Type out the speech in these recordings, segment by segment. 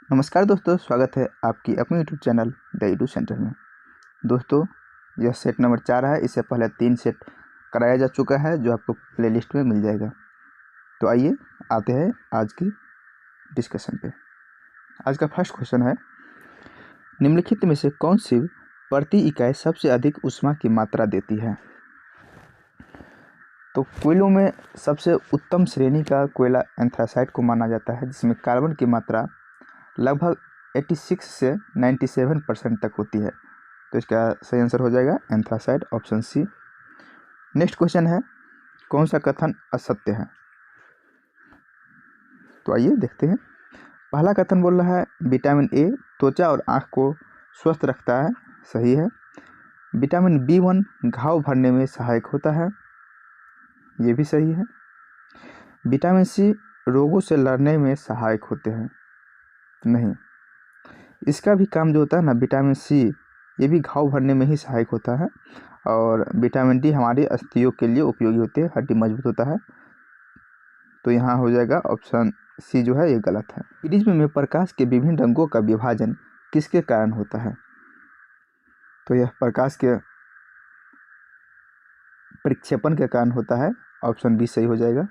नमस्कार दोस्तों, स्वागत है आपकी अपने YouTube channel the YouTube centre में। दोस्तों, यह सेट नंबर 4 है। इससे पहले 3 सेट कराया जा चुका है जो आपको प्लेलिस्ट में मिल जाएगा। तो आइए आते हैं आज की डिस्कशन पे। आज का फर्स्ट क्वेश्चन है, निम्नलिखित में से कौन सी प्रति इकाई सबसे अधिक ऊष्मा की मात्रा देती है? तो कोयलों में सबसे उत्तम श्रेणी का कोयला एंथ्रासाइट को माना जाता है, जिसमें कार्बन की मात्रा लगभग 86 से 97% तक होती है। तो इसका सही आंसर हो जाएगा anthracite, option C. Next question है, कौन सा कथन असत्य है? तो आइए देखते हैं। पहला कथन बोल रहा है विटामिन ए त्वचा और आँख को स्वस्थ रखता है, सही है। विटामिन B1 घाव भरने में सहायक होता है, ये भी सही है। विटामिन सी रोगों से लड़ने में सहायक होते हैं, नहीं। इसका भी काम जो होता है ना, विटामिन सी, ये भी घाव भरने में ही सहायक होता है। और विटामिन डी हमारी अस्थियों के लिए उपयोगी होते हैं, हड्डी मजबूत होता है। तो यहाँ हो जाएगा ऑप्शन सी जो है ये गलत है। प्रिज्म में प्रकाश के विभिन्न रंगों का विभाजन किसके कारण होता है? तो यह प्रकाश के प्रक्षेपण के कारण होता है, ऑप्शन बी सही हो जाएगा।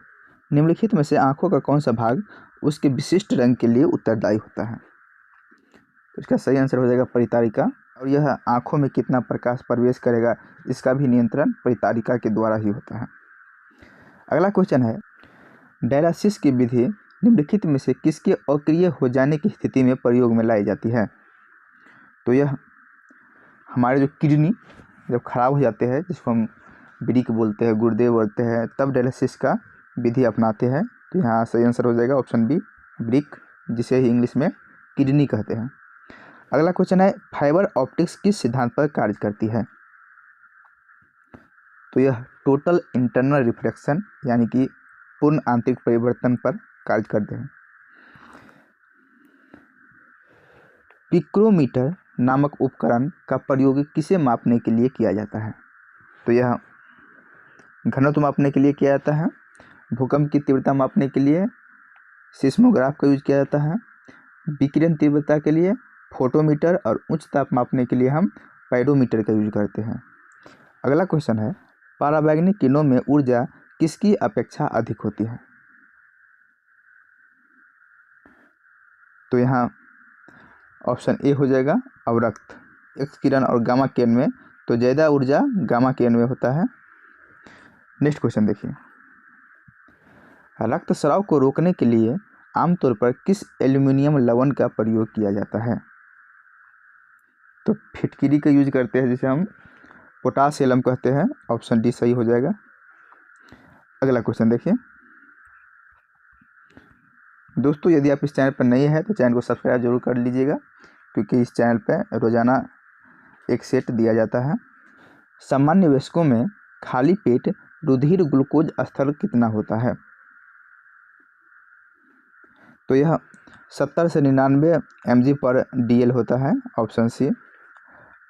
निम्नलिखित में से आँखों का कौन सा भाग उसके विशिष्ट रंग के लिए उत्तरदायी होता है? तो इसका सही आंसर हो जाएगा परितारिका। और यह आँखों में कितना प्रकाश प्रवेश करेगा, इसका भी नियंत्रण परितारिका के द्वारा ही होता है। अगला क्वेश्चन है, डायलिसिस की विधि निम्नलिखित में से किसके अक्रिय हो जाने की स्थिति में प्रयोग में लाई जाती है? तो यह हमारे जो किडनी जब खराब हो जाते हैं, जिसको हम ब्रिक बोलते हैं, गुर्दे बोलते हैं, तब डायलिसिस का विधि अपनाते हैं। तो यहाँ सही आंसर हो जाएगा ऑप्शन बी ब्रिक, जिसे ही इंग्लिश में किडनी कहते हैं। अगला क्वेश्चन है, फाइबर ऑप्टिक्स किस सिद्धांत पर कार्य करती है? तो यह टोटल इंटरनल रिफ्लेक्शन यानी कि पूर्ण आंतरिक परिवर्तन पर कार्य करते हैं। पिक्रोमीटर नामक उपकरण का प्रयोग किसे मापने के लिए किया जाता है? तो यह घनत्व मापने के लिए किया जाता है, भूकंप की तीव्रता मापने के लिए सिस्मोग्राफ का यूज किया जाता है, विकिरण तीव्रता के लिए फोटोमीटर, और उच्च ताप मापने के लिए हम पायरोमीटर का यूज करते हैं। अगला क्वेश्चन है, पराबैंगनी किरणों में ऊर्जा किसकी अपेक्षा अधिक होती है? तो यहाँ ऑप्शन ए हो जाएगा अवरक्त। एक्स किरण और गामा किरण में तो ज़्यादा ऊर्जा गामा किरण में होता है। नेक्स्ट क्वेश्चन देखिए, रक्तस्राव को रोकने के लिए आमतौर पर किस एल्यूमिनियम लवण का प्रयोग किया जाता है? तो फिटकिरी का यूज करते हैं, जिसे हम पोटासियम कहते हैं, ऑप्शन डी सही हो जाएगा। अगला क्वेश्चन देखिए दोस्तों, यदि आप इस चैनल पर नए हैं तो चैनल को सब्सक्राइब जरूर कर लीजिएगा, क्योंकि इस चैनल पर रोजाना एक सेट दिया जाता है। सामान्य वयस्कों में खाली पेट रुधिर ग्लूकोज स्तर कितना होता है? तो यह 70 से 99 mg/dl होता है, ऑप्शन सी।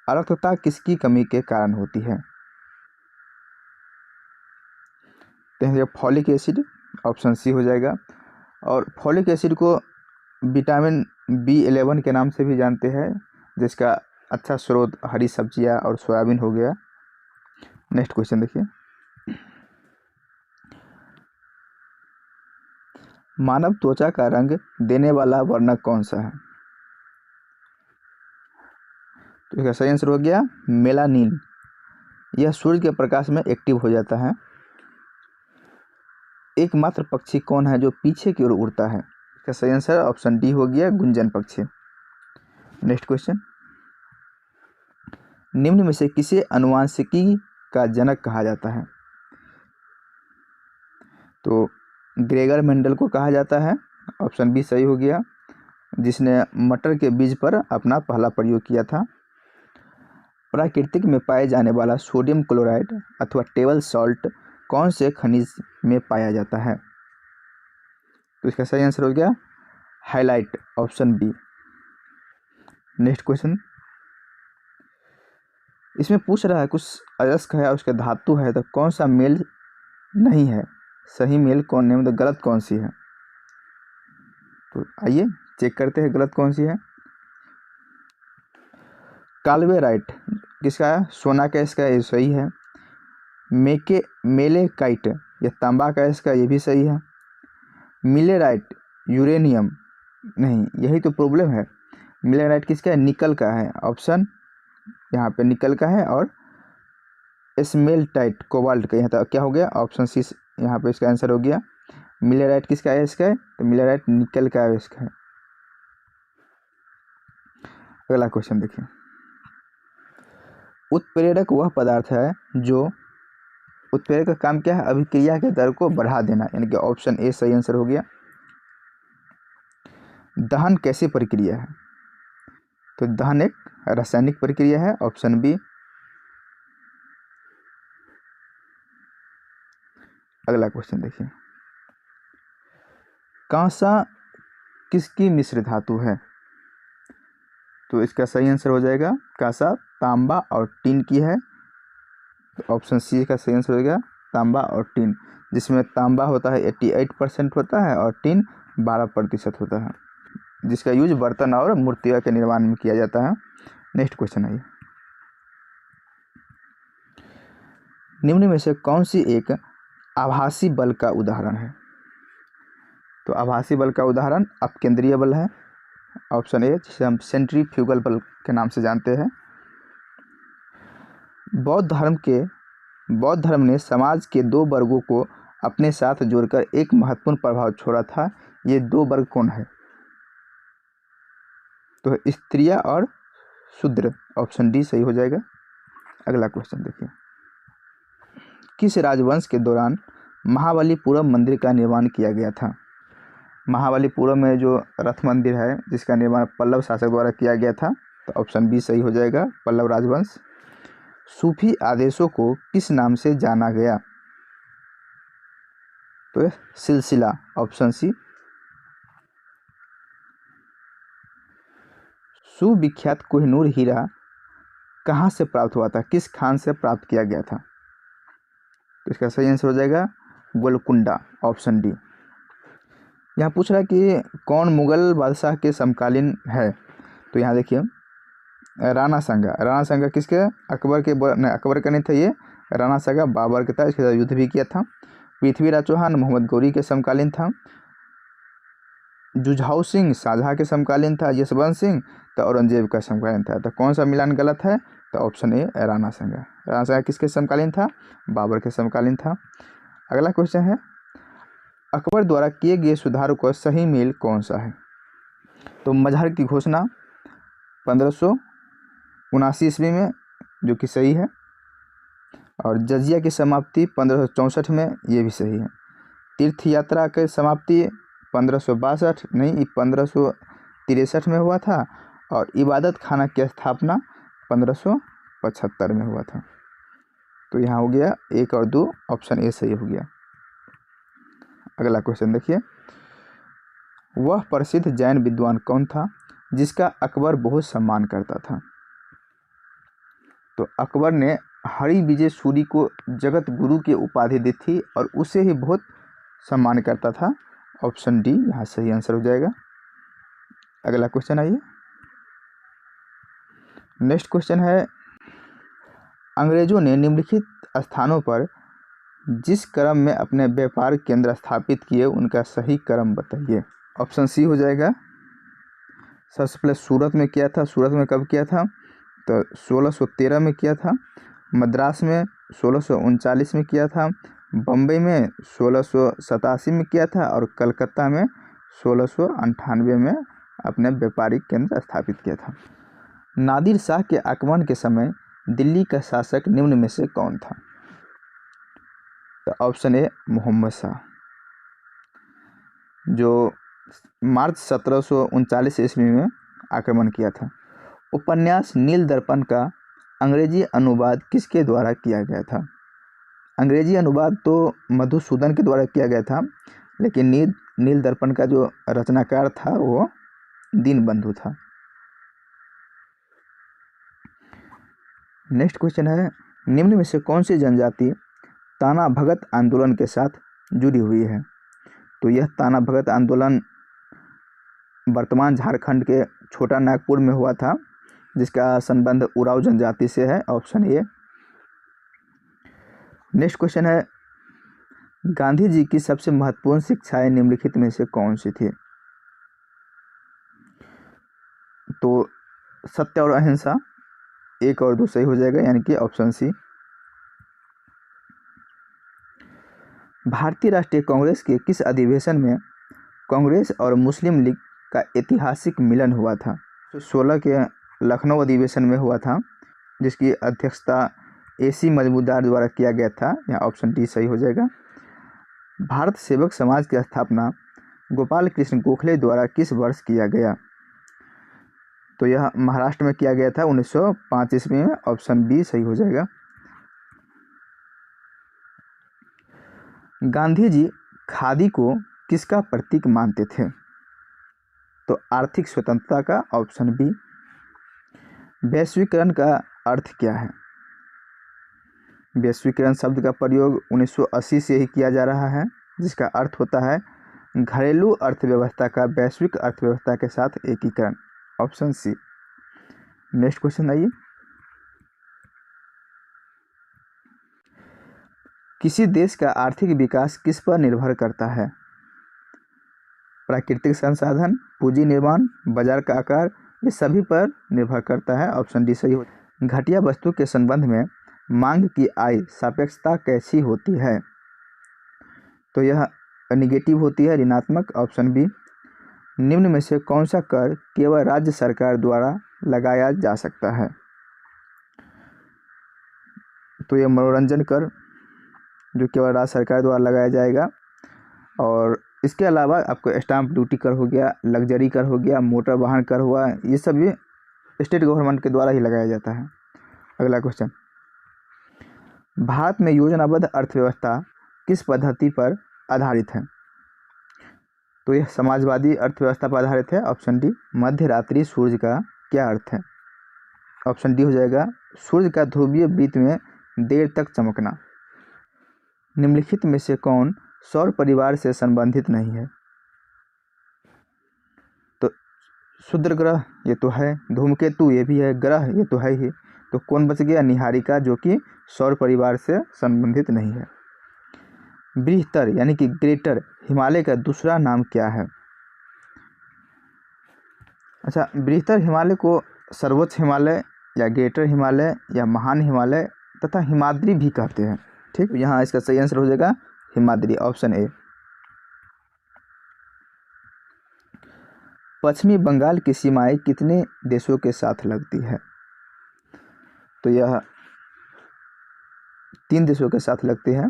अरक्तता किसकी कमी के कारण होती है? तो फॉलिक एसिड, ऑप्शन सी हो जाएगा। और फॉलिक एसिड को विटामिन B11 के नाम से भी जानते हैं, जिसका अच्छा स्रोत हरी सब्जियां और सोयाबीन हो गया। नेक्स्ट क्वेश्चन देखिए, मानव त्वचा का रंग देने वाला वर्णक कौन सा है? तो इसका सही आंसर हो गया मेलानिन। यह सूर्य के प्रकाश में एक्टिव हो जाता है। एकमात्र पक्षी कौन है जो पीछे की ओर उड़ता है? इसका सही आंसर ऑप्शन डी हो गया गुंजन पक्षी। नेक्स्ट क्वेश्चन, निम्न में से किसे अनुवांशिकी का जनक कहा जाता है? तो ग्रेगर मेंडल को कहा जाता है, ऑप्शन बी सही हो गया, जिसने मटर के बीज पर अपना पहला प्रयोग किया था। प्राकृतिक में पाए जाने वाला सोडियम क्लोराइड अथवा टेबल सॉल्ट कौन से खनिज में पाया जाता है? तो इसका सही आंसर हो गया highlight, option B. Next question, इसमें पूछ रहा है कुछ अयस्क है, उसका धातु है, तो कौन सा मेल नहीं है? सही मेल कौन है, मतलब गलत कौन सी है? तो आइए चेक करते हैं गलत कौन सी है। कालवे राइट किसका है, सोना का इसका, ये सही है। मेले काइट ये तांबा का इसका, ये भी सही है। मिलेराइट यूरेनियम नहीं, यही तो प्रॉब्लम है। मिलेराइट किसका है, निकल का है, ऑप्शन यहाँ पे निकल का है। और स्मेल्टाइट कोबाल्ट का, यहाँ तक क्या हो गया, ऑप्शन सी यहाँ पे इसका आंसर हो गया। मिलेराइट किसका है, इसका है, तो मिलेराइट निकल का है इसका है। अगला क्वेश्चन देखिए, उत्प्रेरक वह पदार्थ है जो, उत्प्रेरक का काम क्या है, अभिक्रिया के दर को बढ़ा देना, यानी कि ऑप्शन ए सही आंसर हो गया। दहन कैसी प्रक्रिया है, तो दहन एक रासायनिक प्रक्रिया है, ऑप्शन बी। अगला क्वेश्चन देखिए, कांसा किसकी मिश्र धातु है, तो इसका सही आंसर हो जाएगा कांसा तांबा और टीन की है, तो ऑप्शन सी का सही आंसर हो जाएगा तांबा और टीन, जिसमें तांबा होता है 88% होता है और टीन 12% होता है, जिसका यूज बर्तन और मूर्तियों के निर्माण में किया जाता है। नेक्स्ट क्वेश्चन आइए, निम्न में से कौन सी एक आभासी बल का उदाहरण है, तो आभासी बल का उदाहरण अपकेंद्रीय बल है, ऑप्शन ए, जिसे हम सेंट्रीफ्यूगल बल के नाम से जानते हैं। बौद्ध धर्म ने समाज के 2 वर्गों को अपने साथ जोड़कर एक महत्वपूर्ण प्रभाव छोड़ा था, ये 2 वर्ग कौन है, तो स्त्रियां और शूद्र, ऑप्शन डी सही हो जाएगा। अगला क्वेश्चन देखिए, किस राजवंश के दौरान महाबलीपुरम मंदिर का निर्माण किया गया था, महाबलीपुरम में जो रथ मंदिर है जिसका निर्माण पल्लव शासक द्वारा किया गया था, तो ऑप्शन बी सही हो जाएगा, पल्लव राजवंश। सूफी आदेशों को किस नाम से जाना गया, तो सिलसिला, ऑप्शन सी। सुविख्यात कोहिनूर हीरा कहाँ से प्राप्त हुआ था, किस खान से प्राप्त किया गया था, तो इसका सही आंसर हो जाएगा गोलकुंडा, ऑप्शन डी। यहाँ पूछ रहा है कि कौन मुगल बादशाह के समकालीन है, तो यहाँ देखिए राणा सांगा किसके, अकबर के, नहीं अकबर का नहीं था ये, राणा सांगा बाबर के था, इसके साथ युद्ध भी किया था। पृथ्वीराज चौहान मोहम्मद गौरी के समकालीन था। जुझाऊ सिंह शाहजहाँ के समकालीन था। यशवंत सिंह तो औरंगजेब का समकालीन था। तो कौन सा मिलान गलत है, तो ऑप्शन ए राणा सांगा किसके समकालीन था, बाबर के समकालीन था। अगला क्वेश्चन है, अकबर द्वारा किए गए सुधारों का सही मेल कौन सा है, तो मजहर की घोषणा 1579 ईस्वी में, जो कि सही है, और जजिया की समाप्ति 1564 में, ये भी सही है। तीर्थ यात्रा की समाप्ति 1562 नहीं 1563 में हुआ था, और इबादत खाना की स्थापना 1575 में हुआ था। तो यहाँ हो गया 1 और 2, ऑप्शन ए सही हो गया। अगला क्वेश्चन देखिए, वह प्रसिद्ध जैन विद्वान कौन था जिसका अकबर बहुत सम्मान करता था, तो अकबर ने हरि विजय सूरी को जगत गुरु की उपाधि दी थी और उसे ही बहुत सम्मान करता था, ऑप्शन डी यहाँ सही आंसर हो जाएगा। अगला क्वेश्चन आइए, नेक्स्ट क्वेश्चन है, अंग्रेजों ने निम्नलिखित स्थानों पर जिस क्रम में अपने व्यापार केंद्र स्थापित किए उनका सही क्रम बताइए, ऑप्शन सी हो जाएगा। सबसे पहले सूरत में किया था, सूरत में कब किया था, तो 1613 में किया था। मद्रास में 1639 में किया था। बम्बई में 1687 में किया था, और कलकत्ता में 1698 में अपने व्यापारिक केंद्र स्थापित किया था। नादिर शाह के आक्रमण के समय दिल्ली का शासक निम्न में से कौन था, तो ऑप्शन ए मोहम्मद शाह, जो मार्च 1739 ईस्वी में आक्रमण किया था। उपन्यास नील दर्पण का अंग्रेजी अनुवाद किसके द्वारा किया गया था, अंग्रेजी अनुवाद तो मधुसूदन के द्वारा किया गया था, लेकिन नील दर्पण का जो रचनाकार था वो दीनबंधु था। नेक्स्ट क्वेश्चन है, निम्न में से कौन सी जनजाति ताना भगत आंदोलन के साथ जुड़ी हुई है, तो यह ताना भगत आंदोलन वर्तमान झारखंड के छोटा नागपुर में हुआ था, जिसका संबंध उराव जनजाति से है, ऑप्शन ए। नेक्स्ट क्वेश्चन है, गांधी जी की सबसे महत्वपूर्ण शिक्षाएं निम्नलिखित में से कौन सी थी? तो सत्य और अहिंसा, 1 और 2 सही हो जाएगा, यानी कि ऑप्शन सी। भारतीय राष्ट्रीय कांग्रेस के किस अधिवेशन में कांग्रेस और मुस्लिम लीग का ऐतिहासिक मिलन हुआ था? तो 16 के लखनऊ अधिवेशन में हुआ था, जिसकी अध्यक्षता AC मजमूदार द्वारा किया गया था, यहाँ ऑप्शन डी सही हो जाएगा। भारत सेवक समाज की स्थापना गोपाल कृष्ण गोखले द्वारा किस वर्ष किया गया? तो यह महाराष्ट्र में किया गया था 1905 ईस्वी में, ऑप्शन बी सही हो जाएगा। गांधी जी खादी को किसका प्रतीक मानते थे? तो आर्थिक स्वतंत्रता का, ऑप्शन बी। वैश्वीकरण का अर्थ क्या है? वैश्वीकरण शब्द का प्रयोग 1980 से ही किया जा रहा है, जिसका अर्थ होता है घरेलू अर्थव्यवस्था का वैश्विक अर्थव्यवस्था के साथ एकीकरण, ऑप्शन सी। नेक्स्ट क्वेश्चन आइए, किसी देश का आर्थिक विकास किस पर निर्भर करता है? प्राकृतिक संसाधन, पूंजी निर्माण, बाजार का आकार, ये सभी पर निर्भर करता है, ऑप्शन डी सही हो। घटिया वस्तु के संबंध में मांग की आय सापेक्षता कैसी होती है? तो यह निगेटिव होती है, ऋणात्मक, ऑप्शन बी। निम्न में से कौन सा कर केवल राज्य सरकार द्वारा लगाया जा सकता है? तो यह मनोरंजन कर, जो केवल राज्य सरकार द्वारा लगाया जाएगा। और इसके अलावा आपको स्टाम्प ड्यूटी कर हो गया, लग्जरी कर हो गया, मोटर वाहन कर हुआ, ये सभी स्टेट गवर्नमेंट के द्वारा ही लगाया जाता है। अगला क्वेश्चन, भारत में योजनाबद्ध अर्थव्यवस्था किस पद्धति पर आधारित है? तो यह समाजवादी अर्थव्यवस्था पर आधारित है, ऑप्शन डी। मध्य रात्रि सूर्य का क्या अर्थ है? ऑप्शन डी हो जाएगा, सूर्य का ध्रुवीय वृत्त में देर तक चमकना। निम्नलिखित में से कौन सौर परिवार से संबंधित नहीं है? तो क्षुद्र ग्रह ये तो है, धूमकेतु ये भी है, ग्रह ये तो है ही, तो कौन बच गया? निहारिका, जो कि सौर परिवार से संबंधित नहीं है। बृहत्तर यानी कि ग्रेटर हिमालय का दूसरा नाम क्या है? अच्छा, बृहत्तर हिमालय को सर्वोच्च हिमालय या ग्रेटर हिमालय या महान हिमालय तथा हिमाद्री भी कहते हैं। ठीक, यहाँ इसका सही आंसर हो जाएगा हिमाद्री, ऑप्शन ए। पश्चिमी बंगाल की सीमाएं कितने देशों के साथ लगती है? तो यह 3 देशों के साथ लगती है,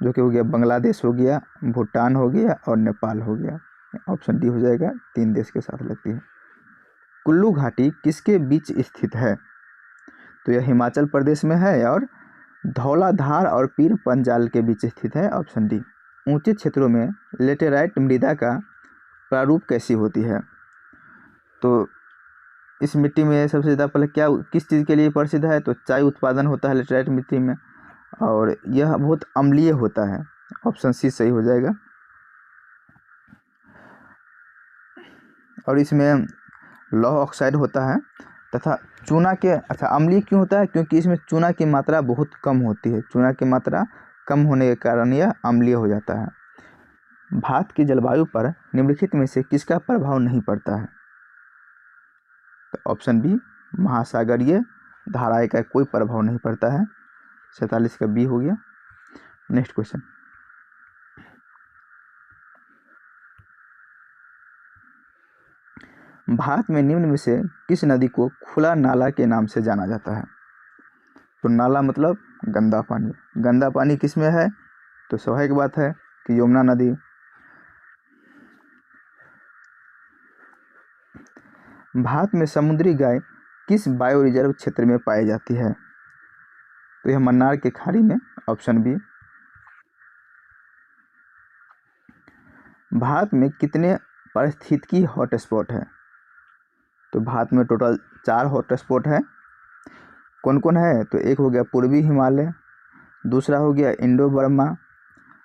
जो कि हो गया बांग्लादेश हो गया, भूटान हो गया और नेपाल हो गया, ऑप्शन डी हो जाएगा, 3 देश के साथ लगती है। कुल्लू घाटी किसके बीच स्थित है? तो यह हिमाचल प्रदेश में है और धौलाधार और पीर पंजाल के बीच स्थित है, ऑप्शन डी। ऊंचे क्षेत्रों में लेटेराइट मृदा का प्रारूप कैसी होती है? तो इस मिट्टी में सबसे ज़्यादा पहले क्या किस चीज़ के लिए प्रसिद्ध है? तो चाय उत्पादन होता है लेटेराइट मिट्टी में, और यह बहुत अम्लीय होता है, ऑप्शन सी सही हो जाएगा। और इसमें लौह ऑक्साइड होता है तथा चूना के, अच्छा अम्लीय क्यों होता है? क्योंकि इसमें चूना की मात्रा बहुत कम होती है, चूना की मात्रा कम होने के कारण यह अम्लीय हो जाता है। भारत की जलवायु पर निम्नलिखित में से किसका प्रभाव नहीं पड़ता है? तो ऑप्शन बी, महासागरीय धाराएं का कोई प्रभाव नहीं पड़ता है, 47 का बी हो गया। नेक्स्ट क्वेश्चन, भारत में निम्न में से किस नदी को खुला नाला के नाम से जाना जाता है? तो नाला मतलब गंदा पानी, गंदा पानी किस में है? तो स्वाभाविक बात है कि यमुना नदी। भारत में समुद्री गाय किस बायो रिजर्व क्षेत्र में पाई जाती है? तो यह मन्नार की खाड़ी में, ऑप्शन बी। भारत में कितने पारिस्थितिकी हॉटस्पॉट है? तो भारत में टोटल 4 हॉटस्पॉट है। कौन कौन है? तो एक हो गया पूर्वी हिमालय, दूसरा हो गया इंडो बर्मा,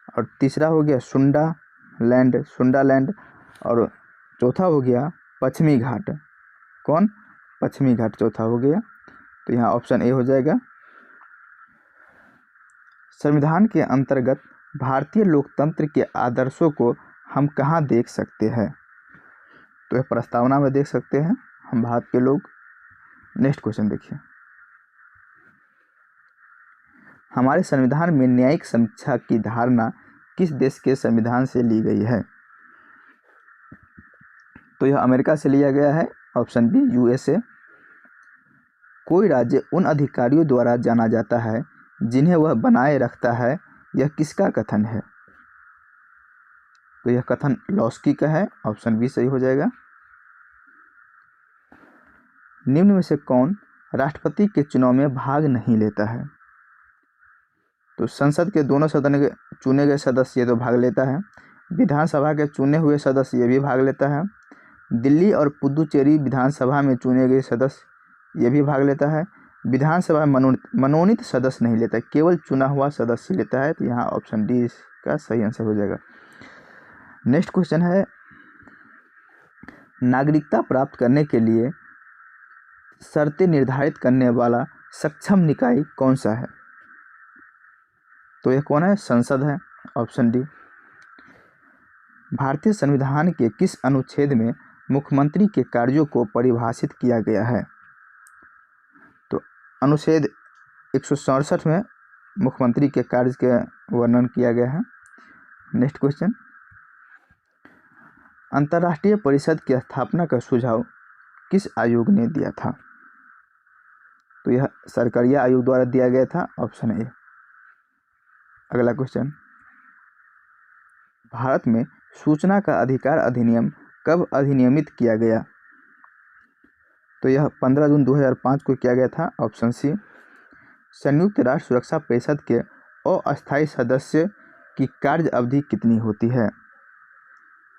और तीसरा हो गया सुंडा लैंड, और चौथा हो गया पश्चिमी घाट। कौन? पश्चिमी घाट चौथा हो गया। तो यहाँ ऑप्शन ए हो जाएगा। संविधान के अंतर्गत भारतीय लोकतंत्र के आदर्शों को हम कहाँ देख सकते हैं? तो यह प्रस्तावना में देख सकते हैं हम भारत के लोग। नेक्स्ट क्वेश्चन देखिए, हमारे संविधान में न्यायिक समीक्षा की धारणा किस देश के संविधान से ली गई है? तो यह अमेरिका से लिया गया है। Option B USA. कोई राज्य उन अधिकारियों द्वारा जाना जाता है जिन्हें वह बनाए रखता है, यह किसका कथन है? तो यह कथन लॉस्की का है। ऑप्शन बी सही हो जाएगा। निम्न में से कौन राष्ट्रपति के चुनाव में भाग नहीं लेता है? तो संसद के दोनों सदन के चुने गए सदस्य ये तो भाग लेता है, विधानसभा के चुने हुए सदस्य ये भी भाग लेता है, दिल्ली और पुदुचेरी विधानसभा में चुने गए सदस्य ये भी भाग लेता है, विधानसभा में मनोनीत सदस्य नहीं लेता, केवल चुना हुआ सदस्य लेता है। तो यहाँ ऑप्शन डी इसका सही आंसर हो जाएगा। नेक्स्ट क्वेश्चन है, नागरिकता प्राप्त करने के लिए शर्तें निर्धारित करने वाला सक्षम निकाय कौन सा है? तो यह कौन है? संसद है। Option D. भारतीय संविधान के किस अनुच्छेद में मुख्यमंत्री के कार्यों को परिभाषित किया गया है? तो अनुच्छेद 167 में मुख्यमंत्री के कार्य के वर्णन किया गया है। नेक्स्ट क्वेश्चन, अंतर्राष्ट्रीय परिषद की स्थापना का सुझाव किस आयोग ने दिया था? तो यह सरकारिया आयोग द्वारा दिया गया था। Option A. अगला क्वेश्चन, भारत में सूचना का अधिकार अधिनियम कब अधिनियमित किया गया? तो यह 15 जून 2005 को किया गया था। Option C. संयुक्त राष्ट्र सुरक्षा परिषद के अस्थायी सदस्य की कार्य अवधि कितनी होती है?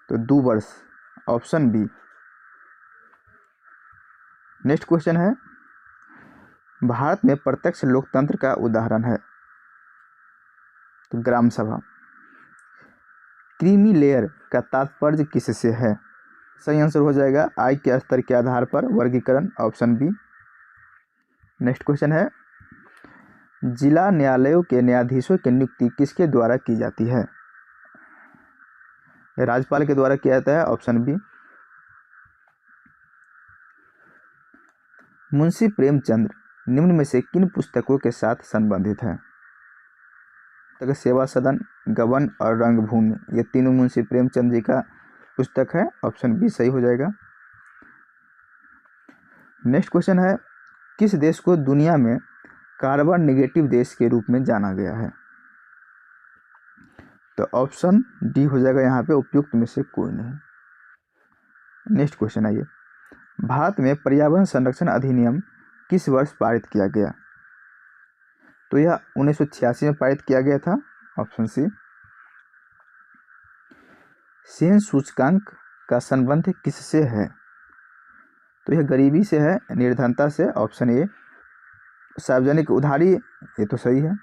तो 2 वर्ष। Option B. नेक्स्ट क्वेश्चन है, भारत में प्रत्यक्ष लोकतंत्र का उदाहरण है? तो ग्राम सभा। क्रीमी लेयर का तात्पर्य किससे है? सही आंसर हो जाएगा आय के स्तर के आधार पर वर्गीकरण। Option B. नेक्स्ट क्वेश्चन है, जिला न्यायालयों के न्यायाधीशों की नियुक्ति किसके द्वारा की जाती है? राज्यपाल के द्वारा किया जाता है। Option B. मुंशी प्रेमचंद निम्न में से किन पुस्तकों के साथ संबंधित है? तो सेवा सदन, गबन और रंगभूमि, ये तीनों मुंशी प्रेमचंद जी का पुस्तक है। ऑप्शन बी सही हो जाएगा। नेक्स्ट क्वेश्चन है, किस देश को दुनिया में कार्बन नेगेटिव देश के रूप में जाना गया है? तो ऑप्शन डी हो जाएगा यहाँ पे, उपयुक्त में से कोई नहीं। नेक्स्ट क्वेश्चन आइए, भारत में पर्यावरण संरक्षण अधिनियम किस वर्ष पारित किया गया? तो यह 1986 में पारित किया गया था। ऑप्शन सी। सेन सूचकांक का संबंध किससे है? तो यह गरीबी से है, निर्धनता से। Option A. सार्वजनिक उधारी, ये तो सही है।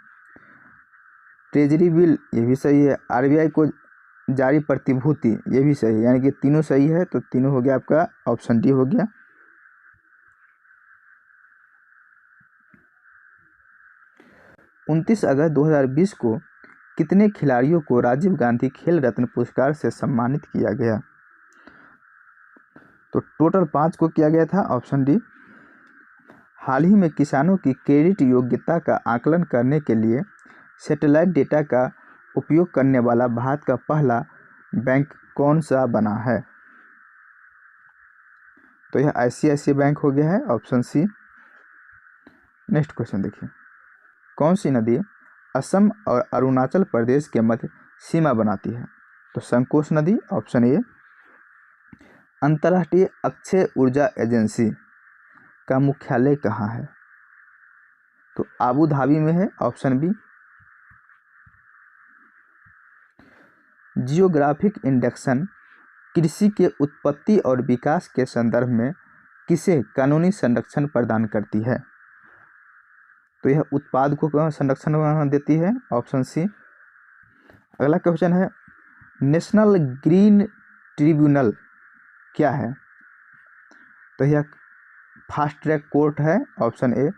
ट्रेजरी बिल, ये भी सही है। आरबीआई को जारी प्रतिभूति, ये भी सही है। यानी कि तीनों सही है, तो तीनों हो गया आपका। ऑप्शन डी हो गया। उनतीस अगस्त 2020 को कितने खिलाड़ियों को राजीव गांधी खेल रत्न पुरस्कार से सम्मानित किया गया? तो टोटल 5 को किया गया था। Option D. हाल ही में किसानों की क्रेडिट योग्यता का आकलन करने के लिए सैटेलाइट डेटा का उपयोग करने वाला भारत का पहला बैंक कौन सा बना है? तो यह आईसीआईसीआई बैंक हो गया है। Option C. नेक्स्ट क्वेश्चन देखिए, कौन सी नदी असम और अरुणाचल प्रदेश के मध्य सीमा बनाती है? तो संकोश नदी। Option A. अंतर्राष्ट्रीय अक्षय ऊर्जा एजेंसी का मुख्यालय कहाँ है? तो आबू धाबी में है। Option B. जियोग्राफिक इंडेक्सन कृषि के उत्पत्ति और विकास के संदर्भ में किसे कानूनी संरक्षण प्रदान करती है? तो यह उत्पाद को संरक्षण देती है। Option C. अगला क्वेश्चन है, नेशनल ग्रीन ट्रिब्यूनल क्या है? तो यह फास्ट ट्रैक कोर्ट है, ऑप्शन ए।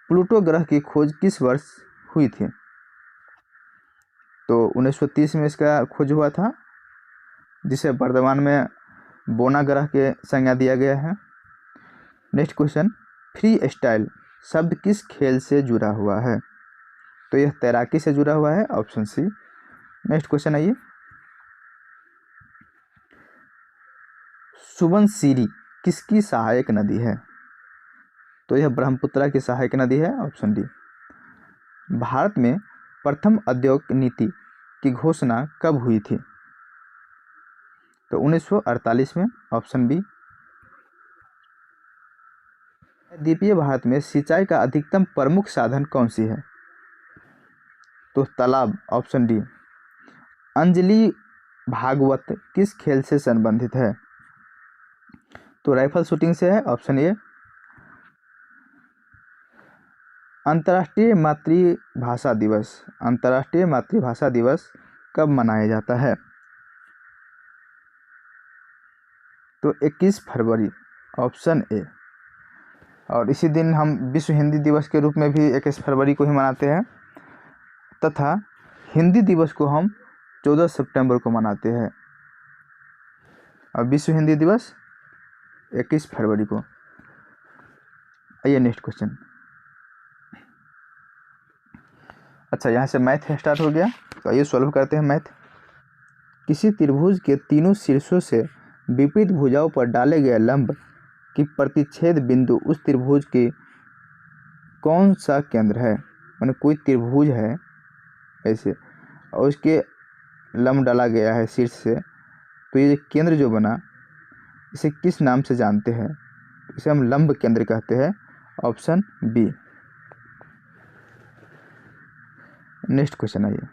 प्लूटो ग्रह की खोज किस वर्ष हुई थी? तो 1930 में इसका खोज हुआ था, जिसे वर्तमान में बोना ग्रह के संज्ञा दिया गया है। नेक्स्ट क्वेश्चन, फ्री स्टाइल शब्द किस खेल से जुड़ा हुआ है? तो यह तैराकी से जुड़ा हुआ है, ऑप्शन सी। नेक्स्ट क्वेश्चन आइए, सुबनसिरी किसकी सहायक नदी है? तो यह ब्रह्मपुत्रा की सहायक नदी है, ऑप्शन डी। भारत में प्रथम औद्योगिक नीति की घोषणा कब हुई थी? तो 1948 में, ऑप्शन बी। द्वीपीय भारत में सिंचाई का अधिकतम प्रमुख साधन कौन सी है? तो तालाब, ऑप्शन डी। अंजलि भागवत किस खेल से संबंधित है? तो राइफल शूटिंग से है, ऑप्शन ए। अंतर्राष्ट्रीय मातृभाषा दिवस कब मनाया जाता है? तो 21 फरवरी, ऑप्शन ए। और इसी दिन हम विश्व हिंदी दिवस के रूप में भी 21 फरवरी को ही मनाते हैं, तथा हिंदी दिवस को हम 14 सितंबर को मनाते हैं, और विश्व हिंदी दिवस 21 फरवरी को। आइए नेक्स्ट क्वेश्चन। अच्छा, यहाँ से मैथ स्टार्ट हो गया, तो आइए सॉल्व करते हैं मैथ। किसी त्रिभुज के तीनों शीर्षों से विपरीत भुजाओं पर डाले गए लंब की प्रतिच्छेद बिंदु उस त्रिभुज के कौन सा केंद्र है? माने कोई त्रिभुज है ऐसे, और उसके लंब डाला गया है शीर्ष से, तो ये केंद्र जो बना, इसे किस नाम से जानते हैं? इसे हम लंब केंद्र कहते हैं, ऑप्शन बी। नेक्स्ट क्वेश्चन आइए,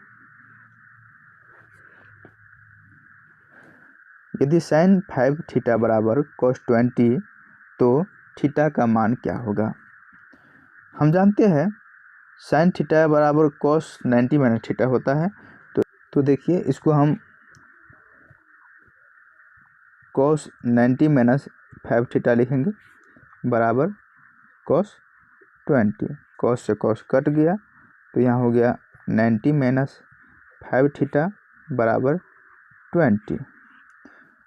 यदि sin 5 थीटा बराबर cos 20 तो थीटा का मान क्या होगा? हम जानते हैं sin थीटा बराबर cos 90 माइनस थीटा होता है, तो देखिए इसको हम cos 90 माइनस 5 थीटा लिखेंगे बराबर cos 20। cos से cos कट गया, तो यहाँ हो गया 90 माइनस 5 थीटा बराबर 20।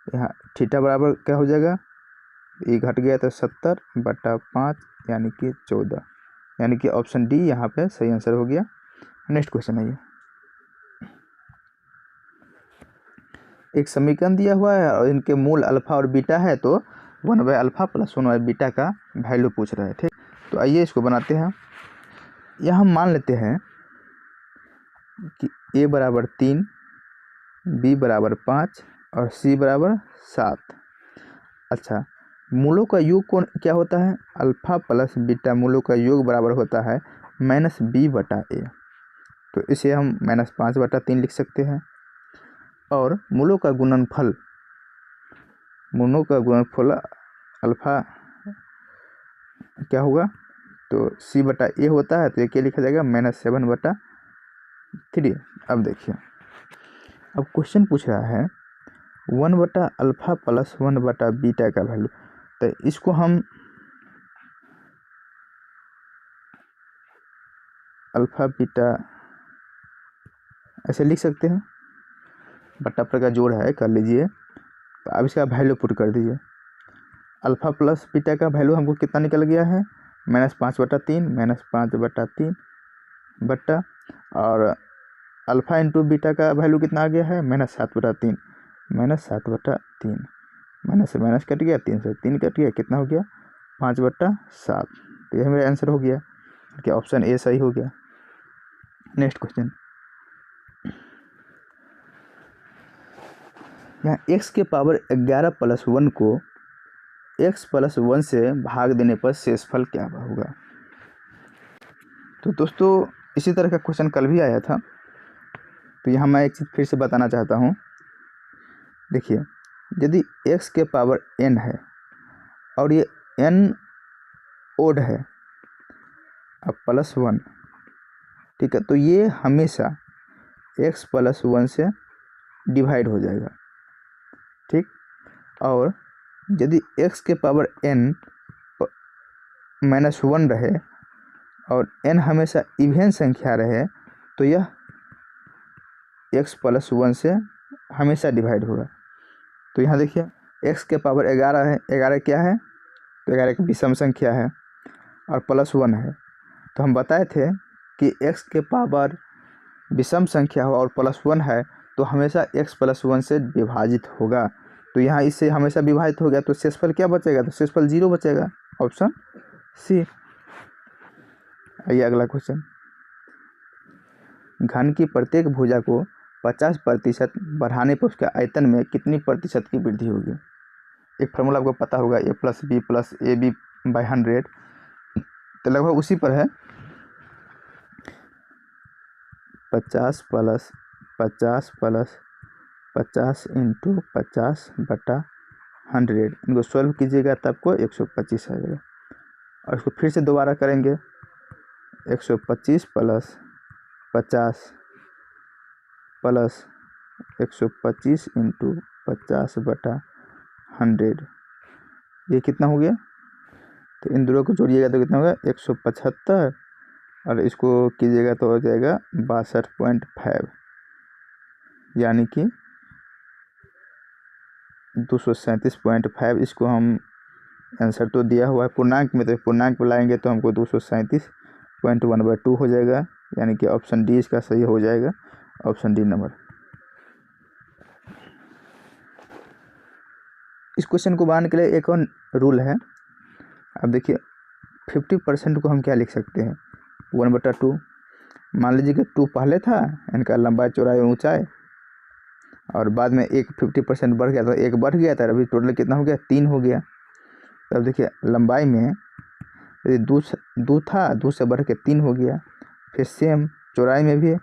यहाँ थीटा बराबर क्या हो जाएगा, ये घट गया तो 70/5 यानी कि 14, यानी कि ऑप्शन डी यहाँ पे सही आंसर हो गया। नेक्स्ट क्वेश्चन आइए, एक समीकरण दिया हुआ है और इनके मूल अल्फा और बीटा है, तो 1/α + 1/बीटा का वैल्यू पूछ रहे थे। तो आइए इसको बनाते हैं। यहाँ हम मान लेते हैं कि a बराबर 3, b बराबर 5 और c बराबर 7। अच्छा, मूलों का योग कौन क्या होता है? अल्फा प्लस बीटा मूलों का योग बराबर होता है -b/a। तो इसे हम -5/3 लिख सकते हैं। और मूलों का गुणनफल अल्फा क्या होगा, तो c/a होता है, तो ये क्या लिखा जाएगा -7/3। अब देखिए, अब क्वेश्चन पूछ रहा है 1/α + 1/बीटा का वैल्यू, तो इसको हम अल्फा बीटा ऐसे लिख सकते हैं, बट्टा पर का जोड़ है, कर लीजिए। तो अब इसका वैल्यू पुट कर दीजिए। अल्फा प्लस बीटा का वैल्यू हमको कितना निकल गया है, -5/3 बट्टा, और अल्फा इंटू बीटा का वैल्यू कितना आ गया है, -7/3 माइनस से माइनस कट गया, 3 से 3 कट गया, कितना हो गया 5/7। तो यह मेरा आंसर हो गया, कि ऑप्शन ए सही हो गया। नेक्स्ट क्वेश्चन, यहाँ x के पावर 11 + 1 को x + 1 से भाग देने पर शेषफल क्या होगा? तो दोस्तों, इसी तरह का क्वेश्चन कल भी आया था, तो यहाँ मैं एक चीज़ फिर से बताना चाहता हूँ। देखिए, यदि x के पावर n है और ये n ओड है अब +1, ठीक है, तो ये हमेशा x + 1 से डिवाइड हो जाएगा, ठीक। और यदि x के पावर n -1 रहे और n हमेशा इवन संख्या रहे तो यह x + 1 से हमेशा डिवाइड होगा। तो यहाँ देखिए x के पावर 11 है, 11 क्या है तो 11 एक विषम संख्या है और +1 है। तो हम बताए थे कि x के पावर विषम संख्या हो और +1 है तो हमेशा x + 1 से विभाजित होगा। तो यहाँ इससे हमेशा विभाजित हो गया तो शेषफल क्या बचेगा, तो शेषफल 0 बचेगा, ऑप्शन सी। आइए अगला क्वेश्चन। घन की प्रत्येक भुजा को 50% बढ़ाने पर उसके आयतन में कितनी प्रतिशत की वृद्धि होगी। एक फार्मूला आपको पता होगा a + b + ab/100, तो लगभग उसी पर है। 50 + 50 + 50 × 50/100, इनको सॉल्व कीजिएगा तो आपको 125 आ जाएगा। और इसको फिर से दोबारा करेंगे, 125 + 50 + 125 × 50/100, ये कितना हो गया, तो इन दोनों को जोड़िएगा तो कितना होगा 175, और इसको कीजिएगा तो हो जाएगा 62.5, यानी कि 237.5। इसको हम आंसर तो दिया हुआ है पूर्णांक में, तो पूर्णांक में लाएंगे तो हमको 237.12 हो जाएगा, यानी कि ऑप्शन डी इसका सही हो जाएगा, ऑप्शन डी नंबर। इस क्वेश्चन को बनाने के लिए एक और रूल है। अब देखिए 50% को हम क्या लिख सकते हैं, 1/2। मान लीजिए कि 2 पहले था, इनका लंबाई चौड़ाई ऊंचाई, और बाद में एक 50% बढ़ गया तो एक बढ़ गया था, अभी टोटल कितना हो गया, 3 हो गया। तो अब देखिए लंबाई में यदि 2 था, 2 से बढ़ के 3 हो गया, फिर सेम चौड़ाई में भी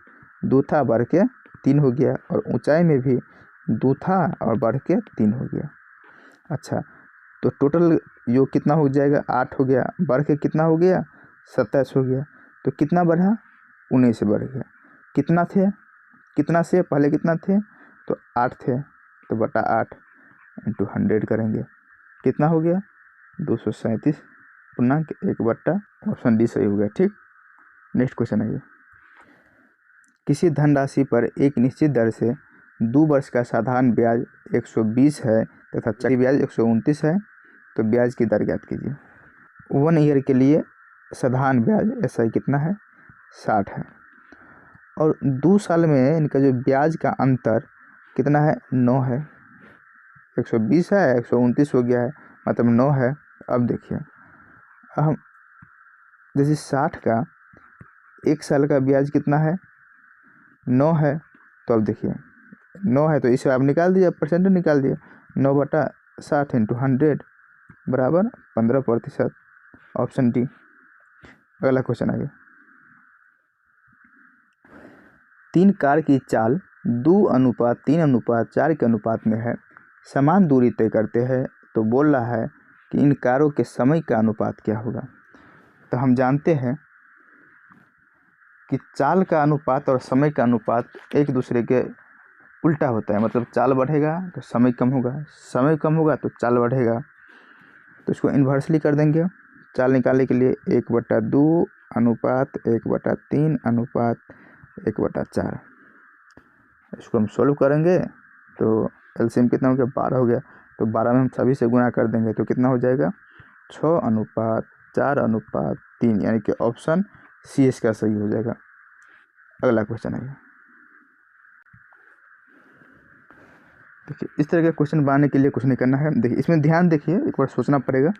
2 था बढ़ के 3 हो गया, और ऊंचाई में भी 2 था और बढ़ के 3 हो गया। अच्छा, तो टोटल योग कितना हो जाएगा, 8 हो गया, बढ़ के कितना हो गया, 27 हो गया। तो कितना बढ़ा, 19 से बढ़ गया। कितना थे, कितना से पहले कितना थे, तो 8 थे, तो बटा 8 × 100 करेंगे, कितना हो गया 237.1/, ऑप्शन डी सही हो गया। ठीक, नेक्स्ट क्वेश्चन है ये। किसी धनराशि पर एक निश्चित दर से 2 वर्ष का साधारण ब्याज 120 है तथा चक्रवृद्धि ब्याज 129 है, तो ब्याज की दर ज्ञात कीजिए। 1 ईयर के लिए साधारण ब्याज ऐसा ही कितना है, 60 है, और 2 साल में इनका जो ब्याज का अंतर कितना है, 9 है। 120 है, 129 हो गया है, मतलब 9 है। अब देखिए हम जैसे 60 का 1 साल का ब्याज कितना है, 9 है, तो अब देखिए 9 है तो इसे आप निकाल दिए, परसेंटेज निकाल दिए, 9/60 × 100 बराबर 15%, ऑप्शन डी। अगला क्वेश्चन आगे। 3 कार की चाल 2:3:4 के अनुपात में है, समान दूरी तय करते हैं, तो बोल रहा है कि इन कारों के समय का अनुपात क्या होगा। तो हम जानते हैं कि चाल का अनुपात और समय का अनुपात एक दूसरे के उल्टा होता है, मतलब चाल बढ़ेगा तो समय कम होगा, समय कम होगा तो चाल बढ़ेगा। तो इसको इन्वर्सली कर देंगे। चाल निकालने के लिए 1/2 अनुपात 1/3 अनुपात 1/4, इसको हम सोल्व करेंगे तो एलसीएम कितना हो गया, 12 हो गया। तो 12 में हम सभी से गुणा कर देंगे तो कितना हो जाएगा, 6:4:3, यानी कि ऑप्शन सी इसका सही हो जाएगा। अगला क्वेश्चन है। देखिए इस तरह के क्वेश्चन बनाने के लिए कुछ नहीं करना है। देखिए इसमें ध्यान देखिए, एक बार सोचना पड़ेगा।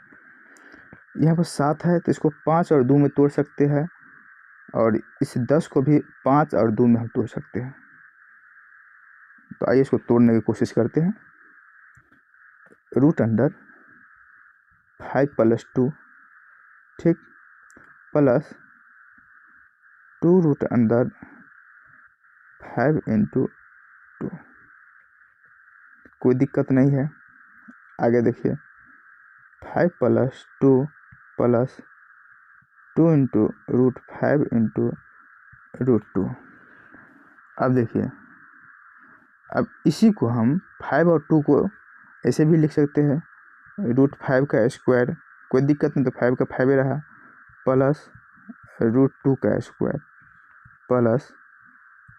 यहाँ पर 7 है तो इसको 5 और 2 में तोड़ सकते हैं, और इस 10 को भी 5 और 2 में हम तोड़ सकते हैं। तो आइए इसको तोड़ने की कोशिश करते हैं। √5 + 2, ठीक, प्लस 2 √5 × 2, कोई दिक्कत नहीं है। आगे देखिए 5 + 2 + 2 × √5 × √2। अब देखिए, अब इसी को हम 5 और 2 को ऐसे भी लिख सकते हैं √5 का स्क्वायर, कोई दिक्कत नहीं, तो 5 का 5 ही रहा, प्लस √2 का स्क्वायर प्लस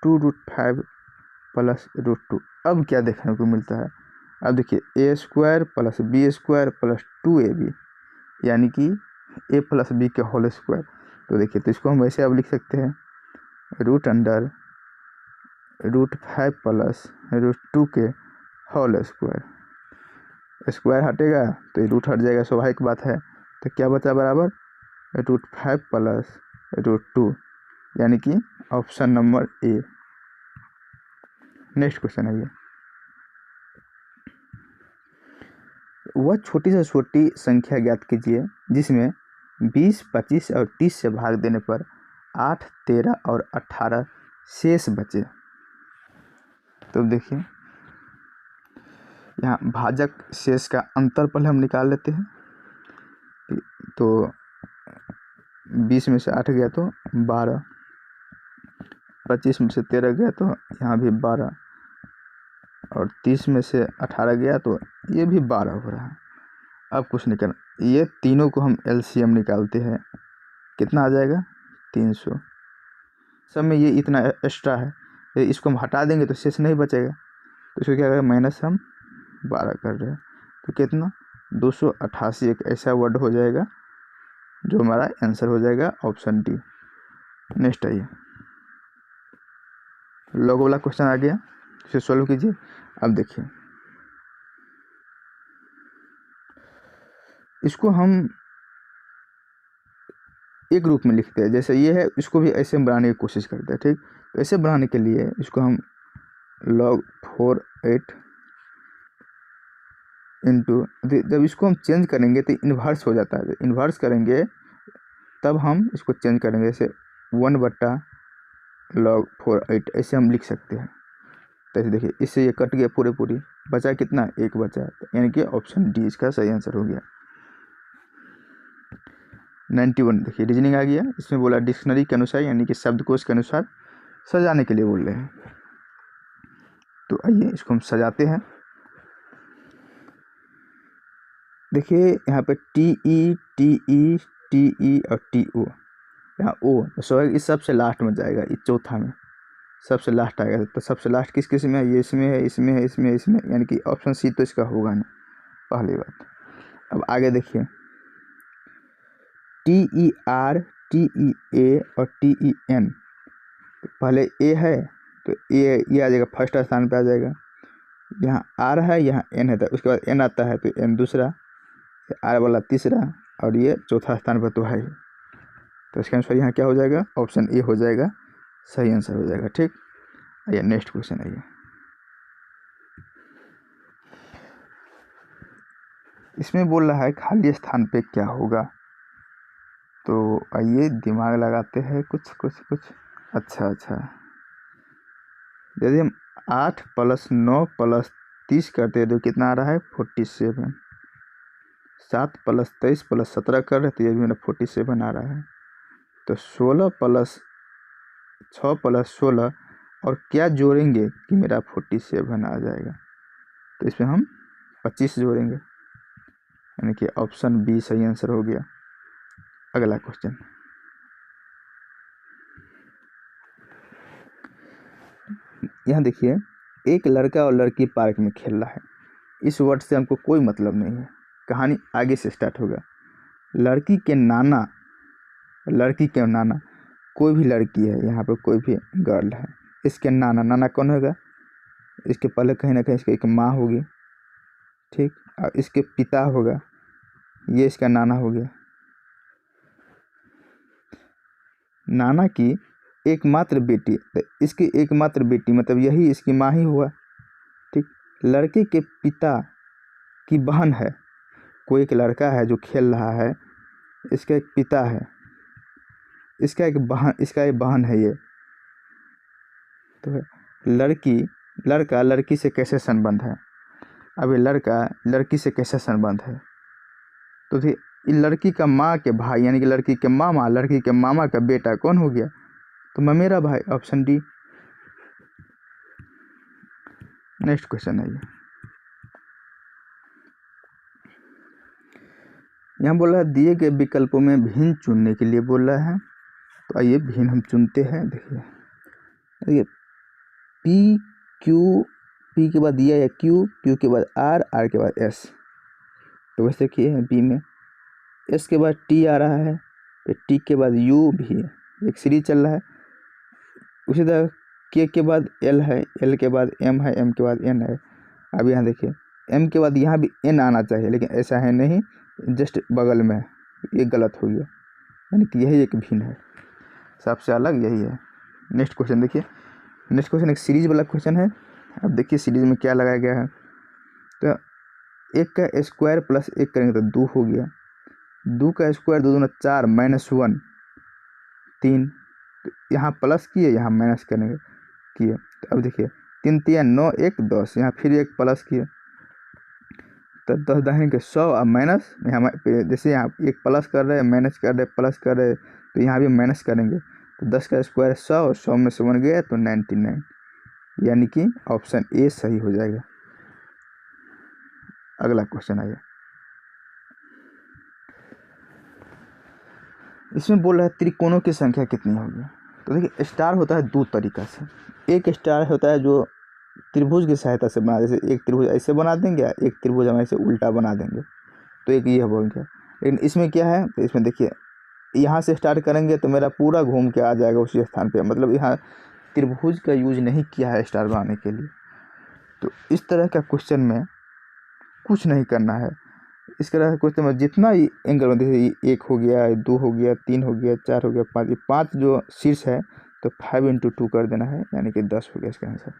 2√5 प्लस √2। अब क्या देखने को मिलता है, अब देखिए a² plus b² plus 2ab, यानी कि a प्लस b के होल स्क्वायर। तो देखिए, तो इसको हम वैसे अब लिख सकते हैं √5 प्लस √2 के होल स्क्वायर। स्क्वायर हटेगा तो ये रूट हट जाएगा, स्वाभाविक बात है। तो क्या बचा बराबर, √5 प्लस √2, यानी कि option number A. Next question है ये, वह छोटी से छोटी संख्या ज्ञात कीजिए जिसमें 20, 25 और 30 से भाग देने पर 8, 13 और 18 शेष बचे। तो देखिए, यहाँ भाजक शेष का अंतर पहले हम निकाल लेते हैं। तो 20 में से 8 गया तो 12, 25 में से 13 गया तो यहाँ भी 12, और 30 में से 18 गया तो ये भी 12 हो रहा है। अब कुछ नहीं करना, ये तीनों को हम एलसीएम निकालते हैं, कितना आ जाएगा 300। सब में ये इतना एक्स्ट्रा है, इसको हम हटा देंगे तो शेष नहीं बचेगा, तो इसको क्या करें, माइनस हम 12 कर रहे हैं, तो कितना 288 एक ऐसा वर्ड हो जाएगा जो हमारा आंसर हो जाएगा ऑप्शन डी। नेक्स्ट आइए, लोगो वाला क्वेश्चन आ गया, इसे सॉल्व कीजिए। अब देखिए, इसको हम एक ग्रुप में लिखते हैं, जैसे ये है, इसको भी ऐसे बनाने की कोशिश करते हैं। ठीक, तो ऐसे बनाने के लिए इसको हम log 4/8 इंटू, जब इसको हम चेंज करेंगे तो इन्वर्स हो जाता है, इन्वर्स करेंगे तब हम इसको चेंज करेंगे, जैसे 1/log 4/8 ऐसे हम लिख सकते हैं। तो ऐसे देखिए, इससे ये कट गया पूरी, बचा कितना, 1 बचा, यानी कि ऑप्शन डी इसका सही आंसर हो गया। 91 देखिए, रीजनिंग आ गया, इसमें बोला डिक्शनरी के अनुसार, यानी कि शब्दकोश के अनुसार सजाने के लिए बोल रहे हैं। तो आइए इसको हम सजाते हैं। देखिए यहाँ पे TE और TO, यहाँ O तो इस सबसे लास्ट में जाएगा, इस चौथा में सबसे लास्ट आएगा। तो सबसे लास्ट किस में है, ये इसमें है, इसमें है, इसमें, यानी कि ऑप्शन सी तो इसका होगा नहीं, पहली बात। अब आगे देखिए, TER, TEA और TEN, तो पहले ए है तो ये आ जाएगा, फर्स्ट स्थान पे आ जाएगा। यहाँ आर है, यहाँ एन है, तो उसके बाद एन आता है तो एन दूसरा, आर वाला तीसरा, और ये चौथा स्थान पर तो है ही। तो इसका आंसर यहाँ क्या हो जाएगा, ऑप्शन ए हो जाएगा, सही आंसर हो जाएगा। ठीक, आइए नेक्स्ट क्वेश्चन आइए, इसमें बोल रहा है खाली स्थान पे क्या होगा। तो आइए दिमाग लगाते हैं कुछ। अच्छा, यदि हम 8 + 9 + 30 करते हैं तो कितना आ रहा है, 47। 7 + 23 + 17 कर रहे, तो ये भी मेरा 47 आ रहा है। तो 16 + 6 + 16 और क्या जोड़ेंगे कि मेरा 47 आ जाएगा। तो इसमें हम 25 जोड़ेंगे, यानी कि ऑप्शन बी सही आंसर हो गया। अगला क्वेश्चन, यहाँ देखिए, एक लड़का और लड़की पार्क में खेल रहा है। इस वर्ड से हमको कोई मतलब नहीं है, कहानी आगे से स्टार्ट होगा। लड़की के नाना, कोई भी लड़की है, यहाँ पर कोई भी गर्ल है, इसके नाना कौन होगा, इसके पहले कहीं ना कहीं इसकी एक माँ होगी। ठीक, और इसके पिता होगा, ये इसका नाना हो गया। नाना की एकमात्र बेटी, तो इसकी एकमात्र बेटी मतलब यही इसकी माँ ही हुआ। ठीक, लड़के के पिता की बहन है, कोई एक लड़का है जो खेल रहा है, इसका एक पिता है, इसका एक बहन है ये। तो लड़का लड़की से कैसे संबंध है, अब ये लड़का लड़की से कैसे संबंध है, तो लड़की का माँ के भाई, यानी कि लड़की के मामा, लड़की के मामा का बेटा कौन हो गया, तो मेरा भाई, ऑप्शन डी। नेक्स्ट क्वेश्चन है ये, यहाँ बोल रहा है दिए गए विकल्पों में भिन्न चुनने के लिए बोल रहा है। तो आइए भिन्न हम चुनते हैं। देखिए पी क्यू, पी के बाद दिया या क्यू, क्यू के बाद आर, आर के बाद एस। तो वैसे देखिए बी में एस के बाद टी आ रहा है, फिर टी के बाद यू भी है, एक सीरीज चल रहा है। उसी तरह के बाद एल है, एल के बाद एम है, एम के बाद एन है। अब यहाँ देखिए एम के बाद यहाँ भी एन आना चाहिए, लेकिन ऐसा है नहीं, जस्ट बगल में है, ये गलत हो गया, यानी कि यही एक भिन्न है, सबसे अलग यही है। नेक्स्ट क्वेश्चन देखिए, नेक्स्ट क्वेश्चन एक सीरीज वाला क्वेश्चन है। अब देखिए सीरीज में क्या लगाया गया है। तो एक का स्क्वायर प्लस एक करेंगे तो 2 हो गया, 2 का स्क्वायर 2 दूना 4 माइनस 1 3, तो यहाँ प्लस किए, यहाँ माइनस करेंगे किए। तो अब देखिए 3 3 9 1 10, यहाँ फिर एक प्लस किए, तो 10 दाहिने के 100 और माइनस, यहाँ जैसे यहाँ एक प्लस कर रहे हैं, माइनस कर रहे, प्लस कर रहे, तो यहाँ भी माइनस करेंगे। तो 10 का स्क्वायर 100 और 100 में से 1 गया तो 99, यानी कि ऑप्शन ए सही हो जाएगा। अगला क्वेश्चन आइए, इसमें बोल रहा है त्रिकोणों की संख्या कितनी होगी। तो देखिए स्टार होता है 2 तरीका से। एक स्टार होता है जो त्रिभुज की सहायता से बना, जैसे एक त्रिभुज ऐसे बना देंगे, एक त्रिभुज हम ऐसे उल्टा बना देंगे, तो एक ये बोल गया। लेकिन इसमें क्या है, तो इसमें देखिए यहाँ से स्टार्ट करेंगे तो मेरा पूरा घूम के आ जाएगा उसी स्थान पे, मतलब यहाँ त्रिभुज का यूज नहीं किया है स्टार बनाने के लिए। तो इस तरह का क्वेश्चन में कुछ नहीं करना है। इस तरह के क्वेश्चन में जितना ही एंगल में, जैसे 1 हो गया, 2 हो गया, 3 हो गया, 4 हो गया, 5, ये 5 जो शीर्ष है तो 5 × 2 कर देना है, यानी कि 10 हो गया इसका आंसर।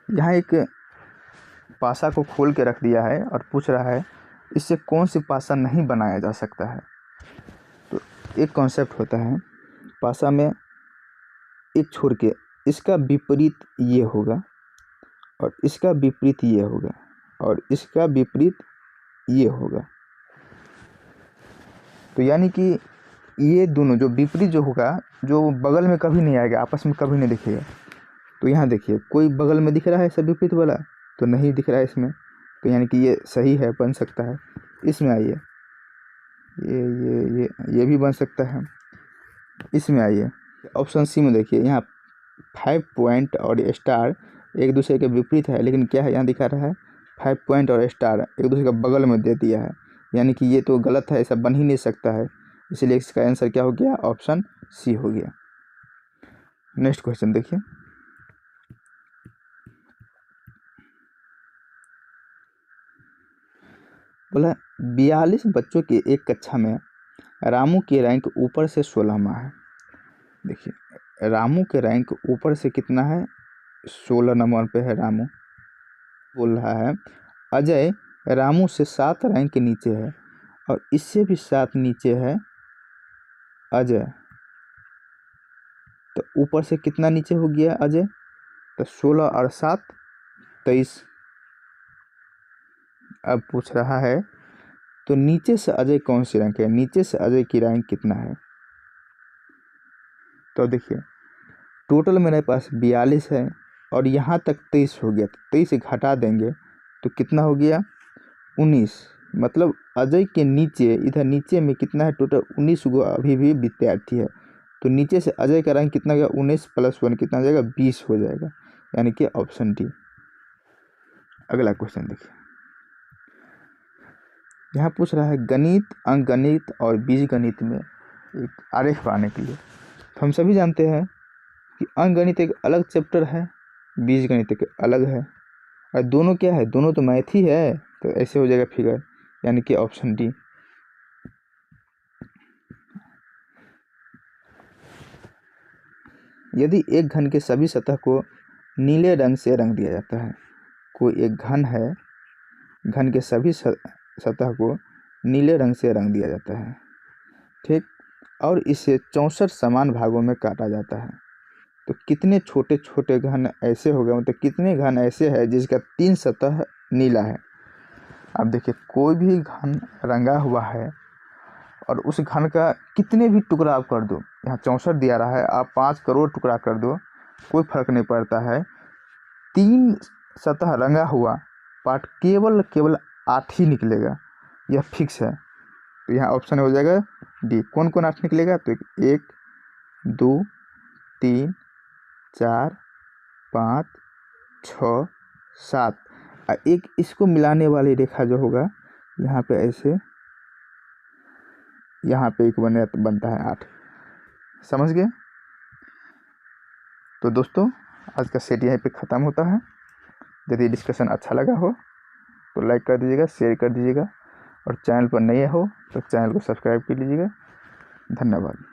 यहाँ एक पासा को खोल के रख दिया है और पूछ रहा है इससे कौन सी पासा नहीं बनाया जा सकता है। तो एक कॉन्सेप्ट होता है पासा में, एक छोड़ के इसका विपरीत ये होगा और इसका विपरीत ये होगा और इसका विपरीत ये होगा। तो यानी कि ये दोनों जो विपरीत जो होगा, जो बगल में कभी नहीं आएगा, आपस में कभी नहीं दिखेगा। तो यहाँ देखिए कोई बगल में दिख रहा है सब विपरीत वाला, तो नहीं दिख रहा है इसमें, तो यानी कि ये सही है, बन सकता है। इसमें आइए, ये भी बन सकता है। इसमें आइए ऑप्शन सी में देखिए, यहाँ 5 पॉइंट और स्टार एक दूसरे के विपरीत है, लेकिन क्या है यहाँ दिखा रहा है 5 पॉइंट और स्टार एक दूसरे के बगल में दे दिया है, यानी कि ये तो गलत है, ऐसा बन ही नहीं सकता है। इसलिए इसका आंसर क्या हो गया, ऑप्शन सी हो गया। नेक्स्ट क्वेश्चन देखिए, बोला 42 बच्चों की एक कक्षा में रामू की रैंक ऊपर से 16वां है। देखिए रामू के रैंक ऊपर से कितना है, 16 नंबर पे है रामू। बोल रहा है अजय रामू से 7 रैंक नीचे है और इससे भी 7 नीचे है अजय, तो ऊपर से कितना नीचे हो गया अजय, तो 16 और 7 23। अब पूछ रहा है तो नीचे से अजय कौन सी रैंक है, नीचे से अजय की रैंक कितना है। तो देखिए टोटल मेरे पास 42 है और यहाँ तक 23 हो गया, तो 23 से घटा देंगे तो कितना हो गया 19। मतलब अजय के नीचे, इधर नीचे में कितना है, टोटल 19 गो अभी भी विद्यार्थी है। तो नीचे से अजय का रैंक कितना गया, 19 + 1 कितना हो जाएगा, 20 हो जाएगा, यानी कि ऑप्शन डी। अगला क्वेश्चन देखिए, यहाँ पूछ रहा है गणित, अंकगणित और बीजगणित में एक आरेख बनाने के लिए। तो हम सभी जानते हैं कि अंकगणित एक अलग चैप्टर है, बीजगणित एक अलग है, और दोनों क्या है, दोनों तो मैथ ही है, तो ऐसे हो जाएगा फिगर, यानी कि ऑप्शन डी। यदि एक घन के सभी सतह को नीले रंग से रंग दिया जाता है, कोई एक घन है, घन के सभी सतह को नीले रंग से रंग दिया जाता है, ठीक, और इसे 64 समान भागों में काटा जाता है, तो कितने छोटे छोटे घन ऐसे हो गए, मतलब कितने घन ऐसे है जिसका 3 सतह नीला है। अब देखिए कोई भी घन रंगा हुआ है और उस घन का कितने भी टुकड़ा आप कर दो, यहाँ 64 दिया रहा है, आप 5 करोड़ टुकड़ा कर दो कोई फर्क नहीं पड़ता है। 3 सतह रंगा हुआ पार्ट केवल 8 ही निकलेगा, यह फिक्स है। तो यहाँ ऑप्शन हो जाएगा डी। कौन कौन 8 निकलेगा? तो 1 2 3 4 5 6 7। एक इसको मिलाने वाली रेखा जो होगा यहाँ पे ऐसे, यहाँ पे एक बनता है 8। समझ गए? तो दोस्तों आज का सेट यहीं पे ख़त्म होता है। यदि डिस्कशन अच्छा लगा हो तो लाइक कर दीजिएगा, शेयर कर दीजिएगा, और चैनल पर नए हो तो चैनल को सब्सक्राइब कर लीजिएगा। धन्यवाद।